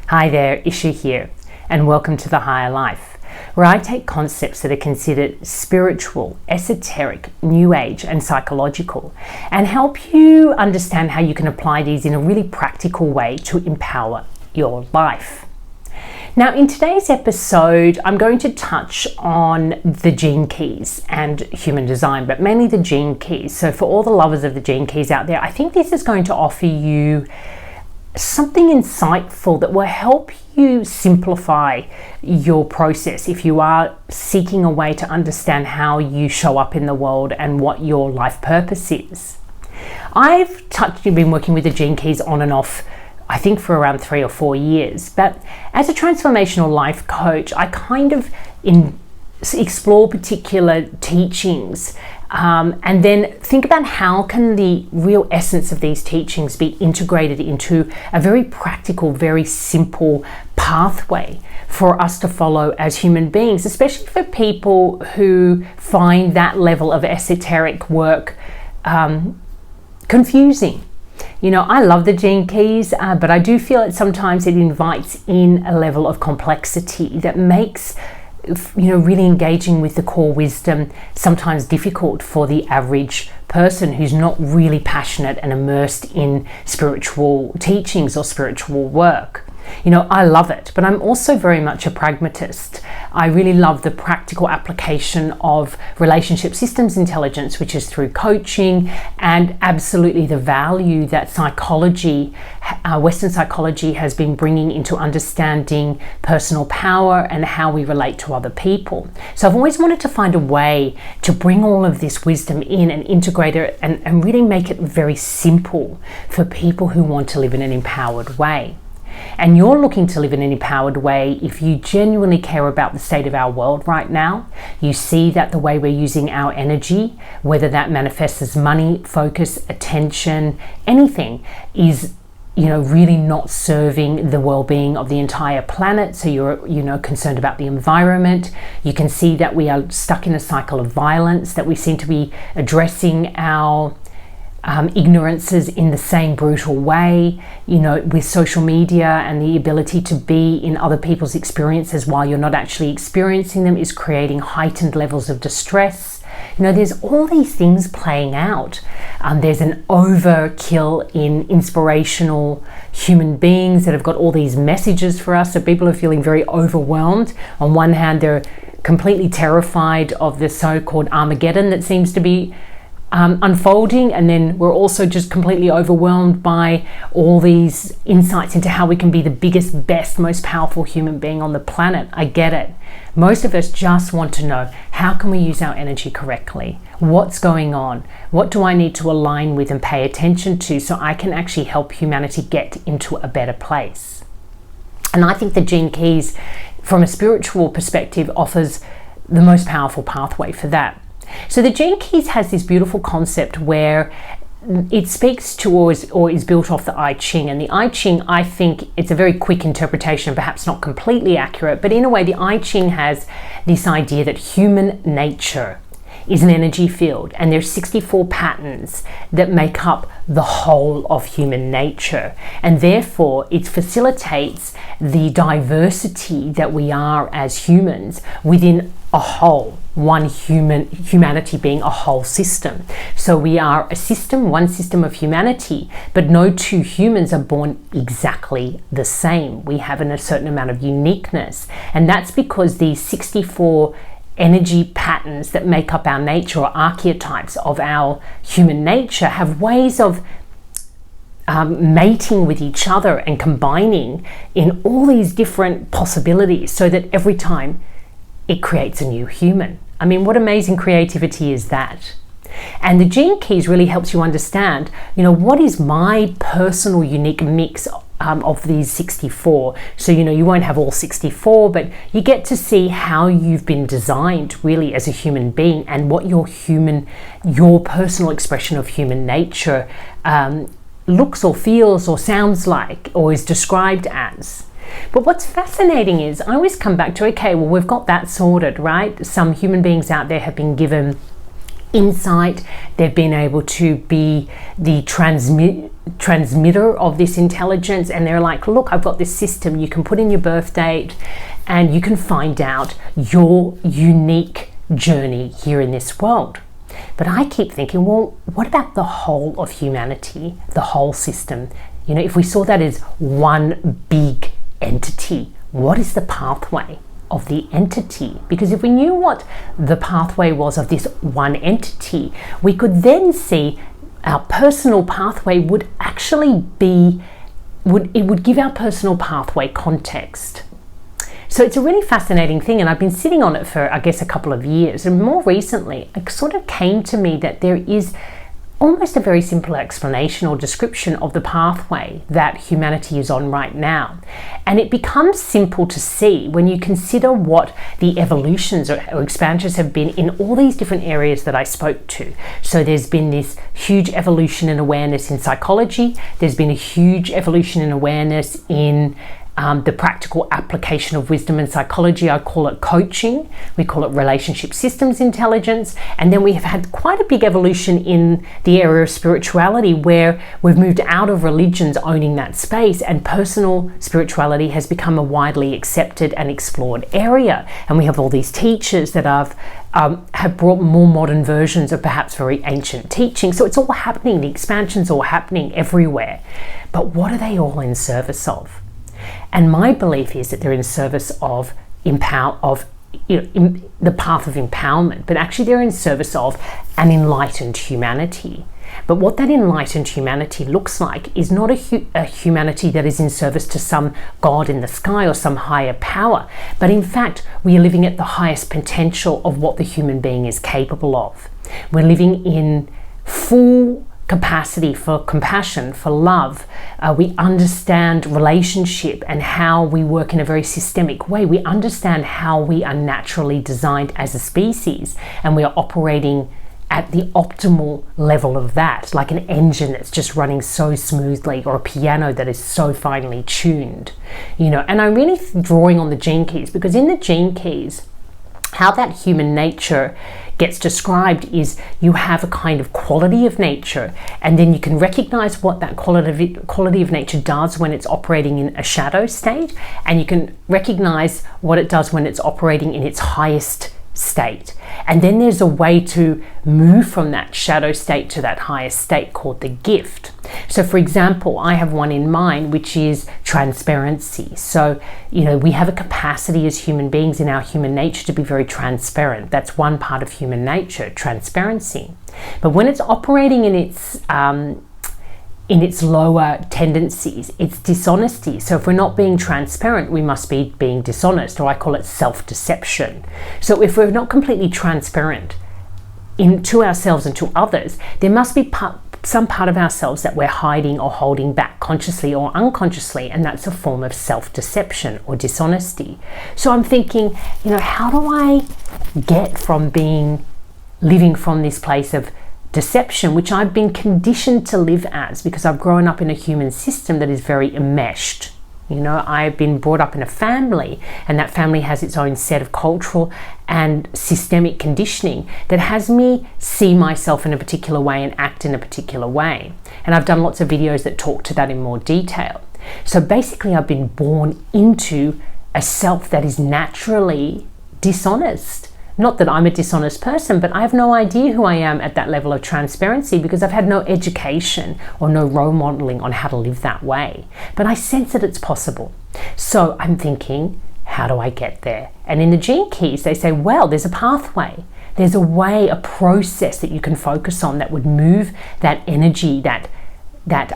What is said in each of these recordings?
Hi there, Isha here, and welcome to The Higher Life, where I take concepts that are considered spiritual, esoteric, new age, and psychological, and help you understand how you can apply these in a really practical way to empower your life. Now, in today's episode, I'm going to touch on the GeneKeys and human design, but mainly the GeneKeys. So for all the lovers of the GeneKeys out there, I think this is going to offer you something insightful that will help you simplify your process if you are seeking a way to understand how you show up in the world and what your life purpose is. I've been working with the GeneKeys on and off, I think, for around 3 or 4 years, but as a transformational life coach, I kind of explore particular teachings and then think about how can the real essence of these teachings be integrated into a very practical, very simple pathway for us to follow as human beings, especially for people who find that level of esoteric work confusing. You know, I love the GeneKeys, but I do feel that sometimes it invites in a level of complexity that makes really engaging with the core wisdom sometimes difficult for the average person who's not really passionate and immersed in spiritual teachings or spiritual work. You know, I love it, but I'm also very much a pragmatist. I really love the practical application of relationship systems intelligence, which is through coaching, and absolutely the value that psychology, Western psychology, has been bringing into understanding personal power and how we relate to other people. So I've always wanted to find a way to bring all of this wisdom in and integrate it and really make it very simple for people who want to live in an empowered way. And you're looking to live in an empowered way if you genuinely care about the state of our world right now. You see that the way we're using our energy, whether that manifests as money, focus, attention, anything, is really not serving the well-being of the entire planet. So you're concerned about the environment. You can see that we are stuck in a cycle of violence, that we seem to be addressing our ignorances in the same brutal way, with social media, and the ability to be in other people's experiences while you're not actually experiencing them is creating heightened levels of distress. There's all these things playing out. There's an overkill in inspirational human beings that have got all these messages for us. So people are feeling very overwhelmed. On one hand, they're completely terrified of the so-called Armageddon that seems to be unfolding, and then we're also just completely overwhelmed by all these insights into how we can be the biggest, best, most powerful human being on the planet. I get it. Most of us just want to know, how can we use our energy correctly? What's going on? What do I need to align with and pay attention to so I can actually help humanity get into a better place? And I think the GeneKeys, from a spiritual perspective, offers the most powerful pathway for that. So the GeneKeys has this beautiful concept where it speaks to or is built off the I Ching. And the I Ching, I think it's a very quick interpretation, perhaps not completely accurate, but in a way the I Ching has this idea that human nature is an energy field, and there's 64 patterns that make up the whole of human nature, and therefore it facilitates the diversity that we are as humans within a whole, humanity being a whole system. So we are a system, one system of humanity, but no two humans are born exactly the same. We have a certain amount of uniqueness, and that's because these 64 energy patterns that make up our nature, or archetypes of our human nature, have ways of mating with each other and combining in all these different possibilities, so that every time it creates a new human. I mean, what amazing creativity is that? And the GeneKeys really helps you understand, what is my personal unique mix of these 64. So, you won't have all 64, but you get to see how you've been designed really as a human being, and what your personal expression of human nature looks or feels or sounds like, or is described as. But what's fascinating is I always come back to, okay, well, we've got that sorted, right? Some human beings out there have been given insight. They've been able to be the transmitter of this intelligence, and they're like, look, I've got this system. You can put in your birth date and you can find out your unique journey here in this world. But I keep thinking, well, what about the whole of humanity, the whole system? You know, if we saw that as one big entity, what is the pathway of the entity? Because if we knew what the pathway was of this one entity, we could then see our personal pathway would actually be, it would give our personal pathway context. So it's a really fascinating thing, and I've been sitting on it for, I guess, a couple of years. And more recently, it sort of came to me that there is almost a very simple explanation or description of the pathway that humanity is on right now. And it becomes simple to see when you consider what the evolutions or expansions have been in all these different areas that I spoke to. So there's been this huge evolution in awareness in psychology. There's been a huge evolution in awareness in the practical application of wisdom and psychology. I call it coaching. We call it relationship systems intelligence. And then we have had quite a big evolution in the area of spirituality, where we've moved out of religions owning that space, and personal spirituality has become a widely accepted and explored area. And we have all these teachers that have brought more modern versions of perhaps very ancient teaching. So it's all happening. The expansion's all happening everywhere. But what are they all in service of? And my belief is that they're in service of the path of empowerment, but actually they're in service of an enlightened humanity. But what that enlightened humanity looks like is not a humanity that is in service to some God in the sky or some higher power, but in fact, we are living at the highest potential of what the human being is capable of. We're living in full capacity for compassion, for love. We understand relationship and how we work in a very systemic way. We understand how we are naturally designed as a species, and we are operating at the optimal level of that, like an engine that's just running so smoothly, or a piano that is so finely tuned, you know. And I'm really drawing on the GeneKeys, because in the GeneKeys, how that human nature gets described is you have a kind of quality of nature, and then you can recognize what that quality of nature does when it's operating in a shadow state, and you can recognize what it does when it's operating in its highest state. And then there's a way to move from that shadow state to that highest state called the gift. So for example, I have one in mind, which is transparency. So, you know, we have a capacity as human beings in our human nature to be very transparent. That's one part of human nature, transparency. But when it's operating in its lower tendencies, it's dishonesty. So if we're not being transparent, we must be being dishonest, or I call it self-deception. So if we're not completely transparent to ourselves and to others, there must be some part of ourselves that we're hiding or holding back consciously or unconsciously, and that's a form of self-deception or dishonesty. So I'm thinking, you know, how do I get from living from this place of deception, which I've been conditioned to live as, because I've grown up in a human system that is very enmeshed. You know, I've been brought up in a family, and that family has its own set of cultural and systemic conditioning that has me see myself in a particular way and act in a particular way. And I've done lots of videos that talk to that in more detail. So basically, I've been born into a self that is naturally dishonest. Not that I'm a dishonest person, but I have no idea who I am at that level of transparency, because I've had no education or no role modeling on how to live that way. But I sense that it's possible. So I'm thinking, how do I get there? And in the GeneKeys, they say, well, there's a pathway. There's a way, a process that you can focus on that would move that energy, that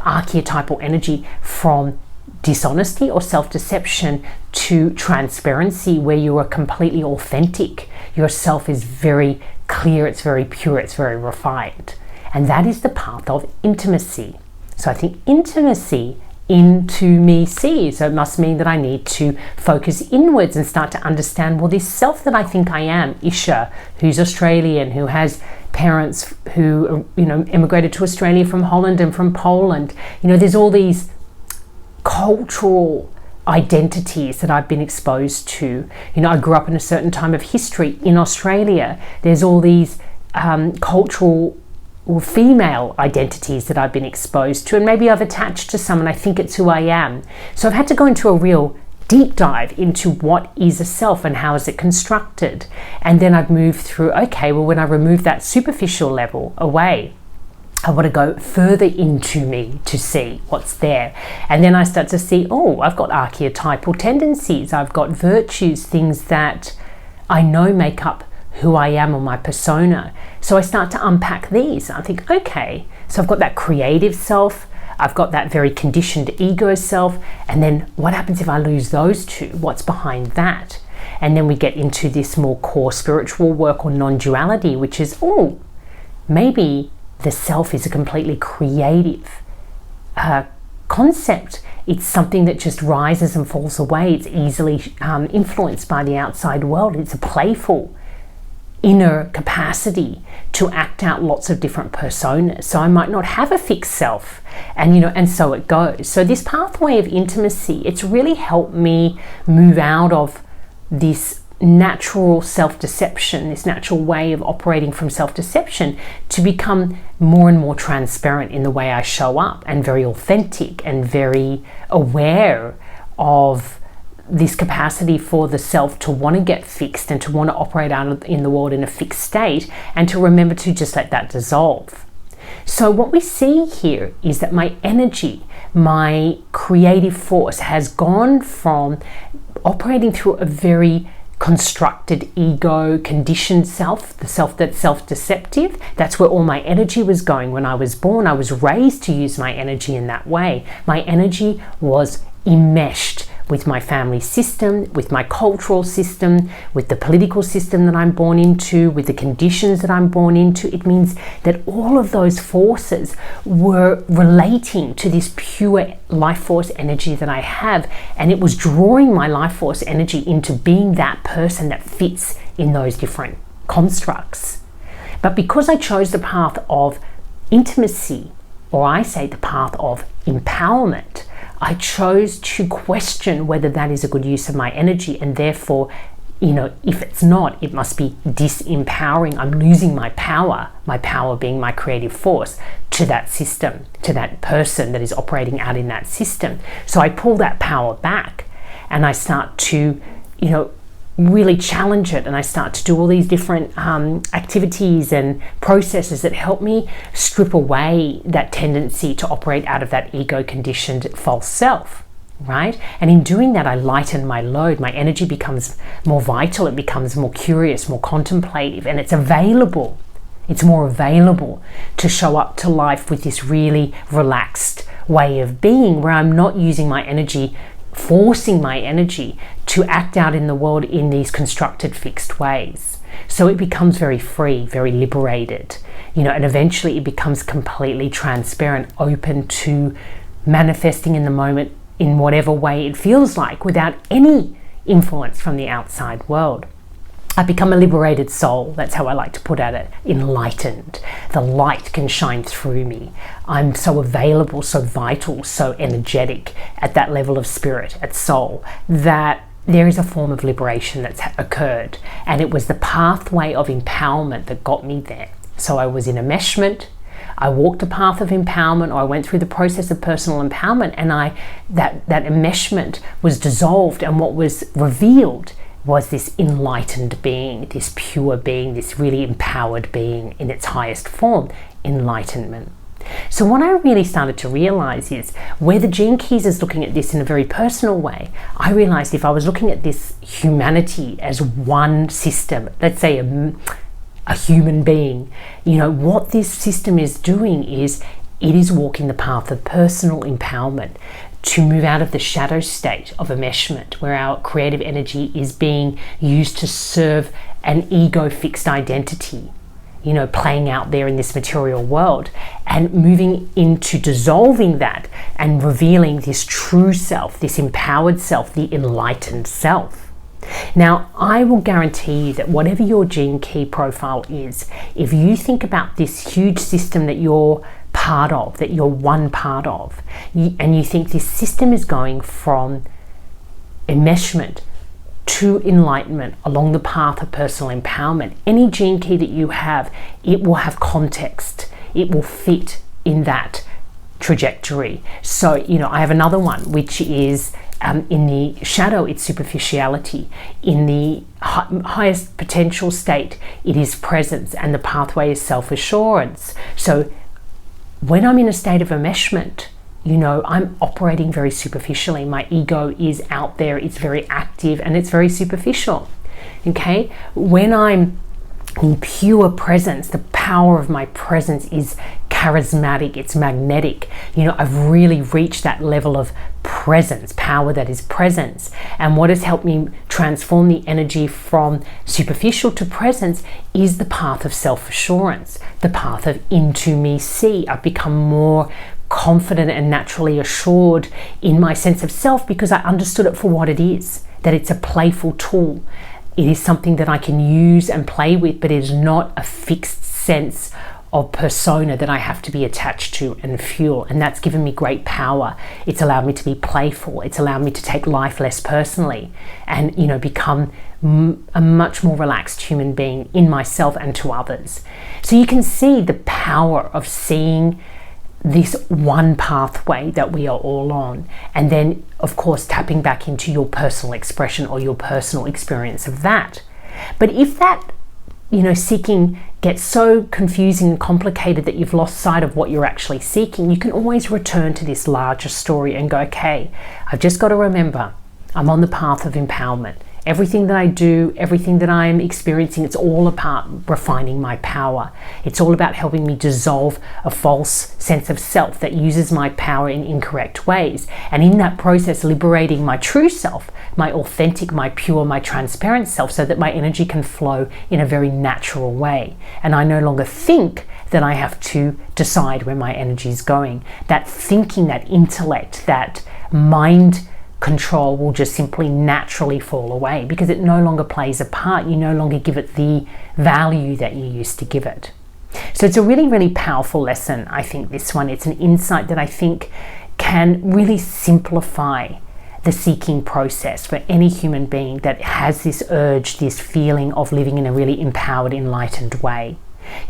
archetypal energy, from dishonesty or self-deception to transparency, where you are completely authentic. Yourself is very clear, it's very pure, it's very refined. And that is the path of intimacy. So I think intimacy into me sees. So it must mean that I need to focus inwards and start to understand, well, this self that I think I am, Isha, who's Australian, who has parents who, you know, immigrated to Australia from Holland and from Poland. You know, there's all these cultural identities that I've been exposed to. You know, I grew up in a certain time of history in Australia. There's all these cultural or female identities that I've been exposed to, and maybe I've attached to some and I think it's who I am. So I've had to go into a real deep dive into what is a self and how is it constructed. And then I've moved through, okay, well, when I remove that superficial level away, I want to go further into me to see what's there. And then I start to see, oh, I've got archetypal tendencies, I've got virtues, things that I know make up who I am or my persona. So I start to unpack these. I think, okay, so I've got that creative self, I've got that very conditioned ego self, and then what happens if I lose those two? What's behind that? And then we get into this more core spiritual work or non-duality, which is, oh, maybe the self is a completely creative concept. It's something that just rises and falls away. It's easily influenced by the outside world. It's a playful inner capacity to act out lots of different personas. So I might not have a fixed self, and so it goes. So this pathway of intimacy, it's really helped me move out of this natural self-deception, this natural way of operating from self-deception, to become more and more transparent in the way I show up, and very authentic and very aware of this capacity for the self to want to get fixed and to want to operate out in the world in a fixed state, and to remember to just let that dissolve. So what we see here is that my energy, my creative force, has gone from operating through a very constructed ego, conditioned self, the self that's self-deceptive. That's where all my energy was going when I was born. I was raised to use my energy in that way. My energy was enmeshed with my family system, with my cultural system, with the political system that I'm born into, with the conditions that I'm born into. It means that all of those forces were relating to this pure life force energy that I have, and it was drawing my life force energy into being that person that fits in those different constructs. But because I chose the path of intimacy, or I say the path of empowerment, I chose to question whether that is a good use of my energy, and therefore, if it's not, it must be disempowering. I'm losing my power being my creative force, to that system, to that person that is operating out in that system. So I pull that power back, and I start to, really challenge it, and I start to do all these different activities and processes that help me strip away that tendency to operate out of that ego conditioned false self, right? And in doing that, I lighten my load. My energy becomes more vital, it becomes more curious, more contemplative, and it's available. It's more available to show up to life with this really relaxed way of being, where I'm not using my energy, forcing my energy to act out in the world in these constructed fixed ways. So it becomes very free, very liberated, and eventually it becomes completely transparent, open to manifesting in the moment in whatever way it feels like, without any influence from the outside world. I become a liberated soul. That's how I like to put it, enlightened. The light can shine through me. I'm so available, so vital, so energetic at that level of spirit, at soul, that there is a form of liberation that's occurred. And it was the pathway of empowerment that got me there. So I was in enmeshment, I walked a path of empowerment, or I went through the process of personal empowerment, and that enmeshment was dissolved, and what was revealed was this enlightened being, this pure being, this really empowered being in its highest form, enlightenment. So what I really started to realize is, where the GeneKeys is looking at this in a very personal way, I realized if I was looking at this humanity as one system, let's say a human being, what this system is doing is, it is walking the path of personal empowerment, to move out of the shadow state of enmeshment, where our creative energy is being used to serve an ego fixed identity, playing out there in this material world, and moving into dissolving that and revealing this true self, this empowered self, the enlightened self. Now, I will guarantee you that whatever your gene key profile is, if you think about this huge system that you're part of, that you're one part of, and you think this system is going from enmeshment to enlightenment along the path of personal empowerment. Any gene key that you have, it will have context. It will fit in that trajectory. So, I have another one, which is in the shadow, it's superficiality. In the highest potential state, it is presence, and the pathway is self-assurance. So when I'm in a state of enmeshment, I'm operating very superficially. My ego is out there, it's very active, and it's very superficial. Okay? When I'm in pure presence, the power of my presence is charismatic, it's magnetic. I've really reached that level of presence, power that is presence. And what has helped me transform the energy from superficial to presence is the path of self-assurance, the path of into me see. I've become more confident and naturally assured in my sense of self because I understood it for what it is, that it's a playful tool. It is something that I can use and play with, but it is not a fixed sense of persona that I have to be attached to and fuel. And that's given me great power. It's allowed me to be playful. It's allowed me to take life less personally and, become a much more relaxed human being in myself and to others. So you can see the power of seeing this one pathway that we are all on, and then of course tapping back into your personal expression or your personal experience of that. But if that seeking gets so confusing and complicated that you've lost sight of what you're actually seeking, you can always return to this larger story and go, okay, I've just got to remember I'm on the path of empowerment. Everything that I do, everything that I'm experiencing, it's all about refining my power. It's all about helping me dissolve a false sense of self that uses my power in incorrect ways. And in that process, liberating my true self, my authentic, my pure, my transparent self, so that my energy can flow in a very natural way. And I no longer think that I have to decide where my energy is going. That thinking, that intellect, that mind control will just simply naturally fall away because it no longer plays a part. You no longer give it the value that you used to give it. So it's a really, really powerful lesson, I think, this one. It's an insight that I think can really simplify the seeking process for any human being that has this urge, this feeling of living in a really empowered, enlightened way.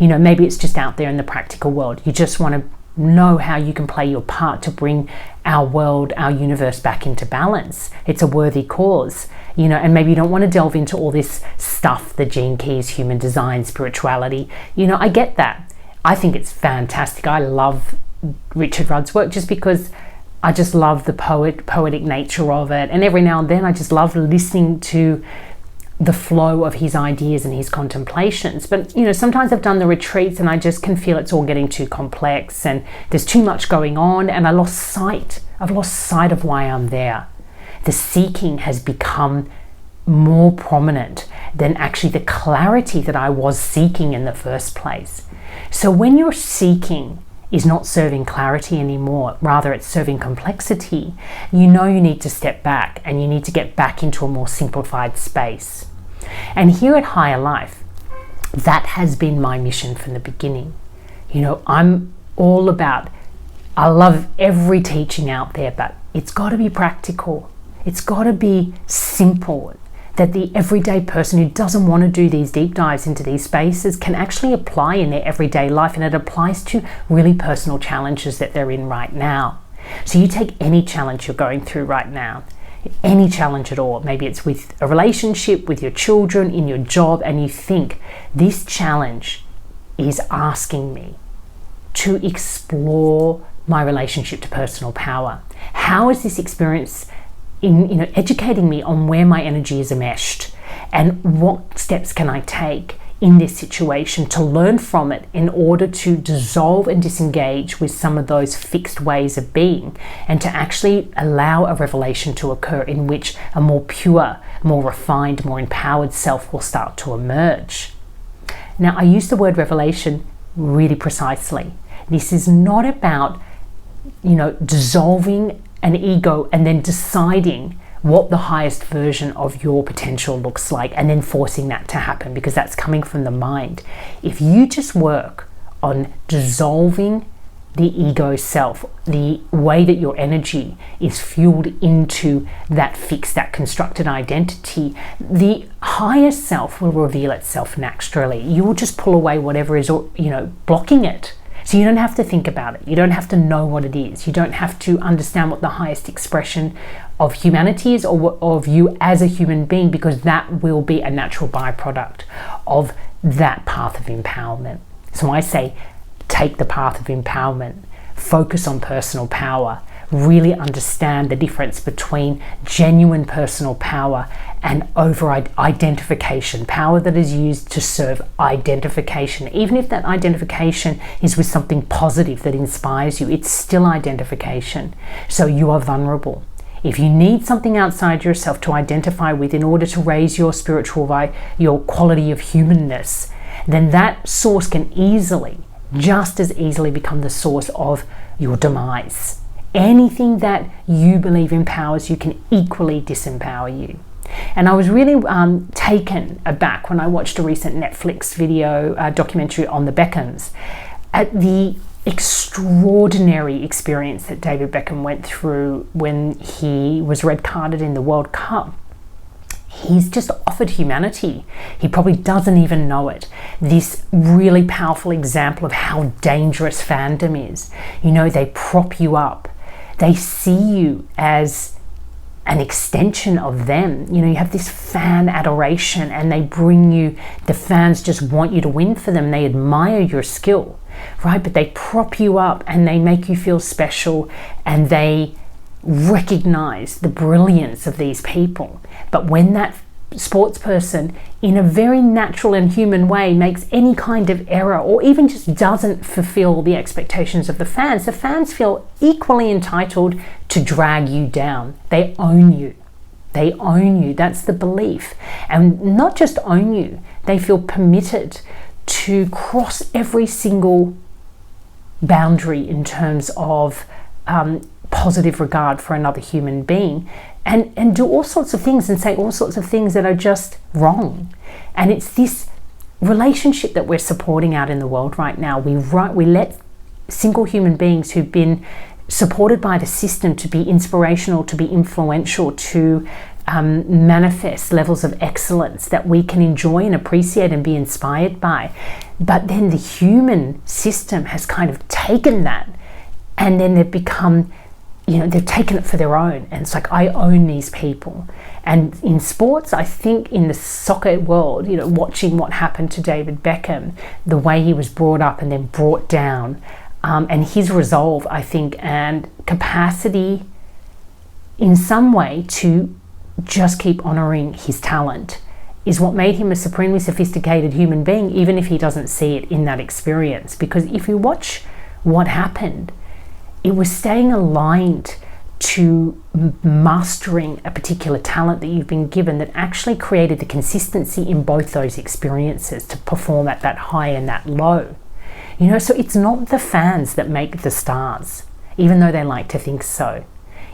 Maybe it's just out there in the practical world. You just want to know how you can play your part to bring our world, our universe back into balance. It's a worthy cause, and maybe you don't want to delve into all this stuff, the gene keys, human design, spirituality. I get that. I think it's fantastic. I love Richard Rudd's work just because I just love the poetic nature of it. And every now and then I just love listening to the flow of his ideas and his contemplations. But sometimes I've done the retreats and I just can feel it's all getting too complex and there's too much going on, and I've lost sight of why I'm there. The seeking has become more prominent than actually the clarity that I was seeking in the first place. So when your seeking is not serving clarity anymore, rather it's serving complexity, you need to step back and you need to get back into a more simplified space. And here at Higher Life, that has been my mission from the beginning. I'm all about, I love every teaching out there, but it's got to be practical. It's got to be simple, that the everyday person who doesn't want to do these deep dives into these spaces can actually apply in their everyday life, and it applies to really personal challenges that they're in right now. So you take any challenge you're going through right now, any challenge at all, maybe it's with a relationship, with your children, in your job, and you think this challenge is asking me to explore my relationship to personal power. How is this experience in educating me on where my energy is enmeshed, and what steps can I take in this situation to learn from it in order to dissolve and disengage with some of those fixed ways of being, and to actually allow a revelation to occur in which a more pure, more refined, more empowered self will start to emerge. Now, I use the word revelation really precisely. This is not about, dissolving an ego and then deciding what the highest version of your potential looks like and then forcing that to happen, because that's coming from the mind. If you just work on dissolving the ego self, the way that your energy is fueled into that fixed, that constructed identity, the higher self will reveal itself naturally. You will just pull away whatever is, blocking it. So you don't have to think about it. You don't have to know what it is. You don't have to understand what the highest expression of humanity is, or of you as a human being, because that will be a natural byproduct of that path of empowerment. So I say, take the path of empowerment, focus on personal power, really understand the difference between genuine personal power and over-identification, power that is used to serve identification. Even if that identification is with something positive that inspires you, it's still identification. So you are vulnerable. If you need something outside yourself to identify with in order to raise your your quality of humanness, then that source can just as easily become the source of your demise. Anything that you believe empowers you can equally disempower you. And I was really taken aback when I watched a recent Netflix documentary on the Beckhams, at the extraordinary experience that David Beckham went through when he was red carded in the World Cup. He's just offered humanity. He probably doesn't even know it. This really powerful example of how dangerous fandom is. They prop you up. They see you as an extension of them. You have this fan adoration, and the fans just want you to win for them. They admire your skill, right? But they prop you up and they make you feel special, and they recognize the brilliance of these people. But when that sports person, in a very natural and human way, makes any kind of error, or even just doesn't fulfill the expectations of the fans feel equally entitled to drag you down. They own you. They own you. That's the belief. And not just own you, they feel permitted to cross every single boundary in terms of positive regard for another human being, and do all sorts of things and say all sorts of things that are just wrong. And it's this relationship that we're supporting out in the world right now. We let single human beings who've been supported by the system to be inspirational, to be influential, to manifest levels of excellence that we can enjoy and appreciate and be inspired by. But then the human system has kind of taken that, and then they've become, they've taken it for their own. And it's like, I own these people. And in sports, I think in the soccer world, watching what happened to David Beckham, the way he was brought up and then brought down, and his resolve, I think, and capacity in some way to just keep honoring his talent is what made him a supremely sophisticated human being, even if he doesn't see it in that experience. Because if you watch what happened, it was staying aligned to mastering a particular talent that you've been given that actually created the consistency in both those experiences to perform at that high and that low. So it's not the fans that make the stars, even though they like to think so.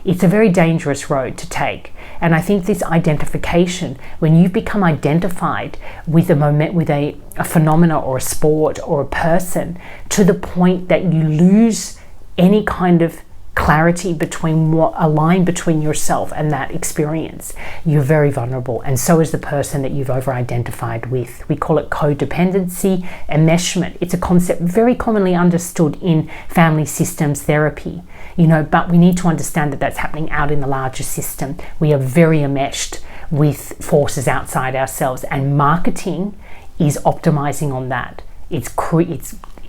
It's a very dangerous road to take. And I think this identification, when you've become identified with a phenomena or a sport or a person, to the point that you lose any kind of clarity between a line between yourself and that experience, you're very vulnerable. And so is the person that you've over-identified with. We call it codependency, enmeshment. It's a concept very commonly understood in family systems therapy, but we need to understand that that's happening out in the larger system. We are very enmeshed with forces outside ourselves, and marketing is optimizing on that.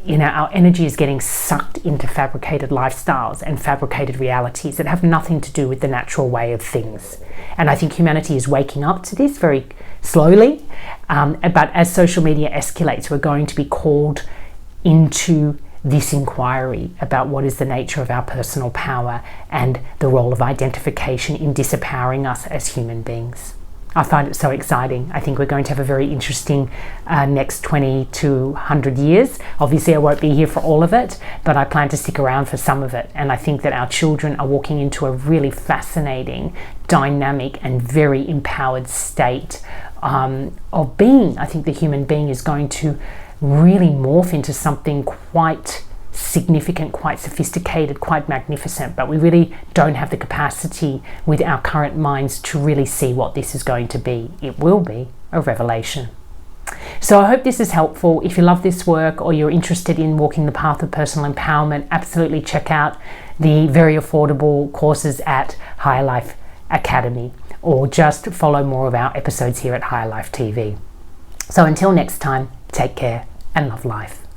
Our energy is getting sucked into fabricated lifestyles and fabricated realities that have nothing to do with the natural way of things. And I think humanity is waking up to this very slowly. But as social media escalates, we're going to be called into this inquiry about what is the nature of our personal power and the role of identification in disempowering us as human beings. I find it so exciting. I think we're going to have a very interesting next 20 to 100 years. Obviously, I won't be here for all of it, but I plan to stick around for some of it. And I think that our children are walking into a really fascinating, dynamic, and very empowered state of being. I think the human being is going to really morph into something quite significant, quite sophisticated, quite magnificent, but we really don't have the capacity with our current minds to really see what this is going to be. It will be a revelation. So I hope this is helpful. If you love this work or you're interested in walking the path of personal empowerment, absolutely check out the very affordable courses at Higher Life Academy, or just follow more of our episodes here at Higher Life TV. So until next time, take care and love life.